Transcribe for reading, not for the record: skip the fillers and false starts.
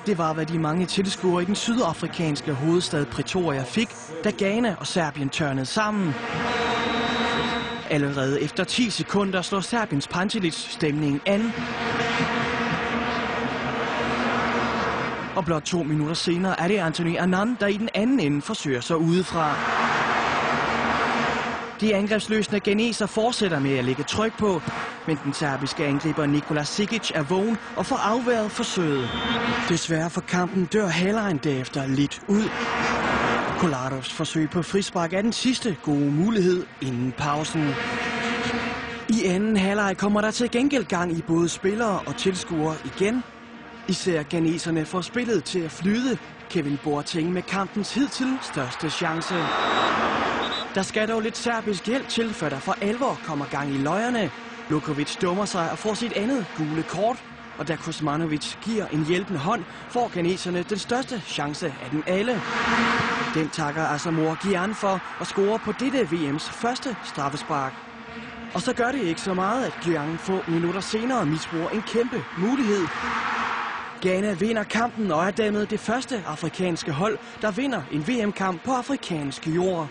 Det var, hvad de mange tilskuere i den sydafrikanske hovedstad Pretoria fik, da Ghana og Serbien tørnede sammen. Allerede efter 10 sekunder slår Serbiens Pantelic stemningen an. Og blot 2 minutter senere er det Anthony Annan, der i den anden ende forsøger sig udefra. De angrebsløsende ghaneser fortsætter med at lægge tryk på, men den serbiske angriber Nikola Sikic er vågen og får afværet forsøget. Desværre for kampen dør halvlejen derefter lidt ud. Kolarovs forsøg på frispark er den sidste gode mulighed inden pausen. I anden halvleg kommer der til gengæld gang i både spillere og tilskuere igen. Især ghaneserne får spillet til at flyde. Kevin Boateng med kampens hidtil største chance. Der skal dog lidt serbisk hjælp til, før der for alvor kommer gang i løjerne. Lukovic dummer sig og får sit andet gule kort. Og da Kuzmanovic giver en hjælpende hånd, får ghaneserne den største chance af dem alle. Den takker Asamoah Gyan for og scorer på dette VM's første straffespark. Og så gør det ikke så meget, at Gyan få minutter senere misbruger en kæmpe mulighed. Ghana vinder kampen og er dermed det første afrikanske hold, der vinder en VM-kamp på afrikansk jord.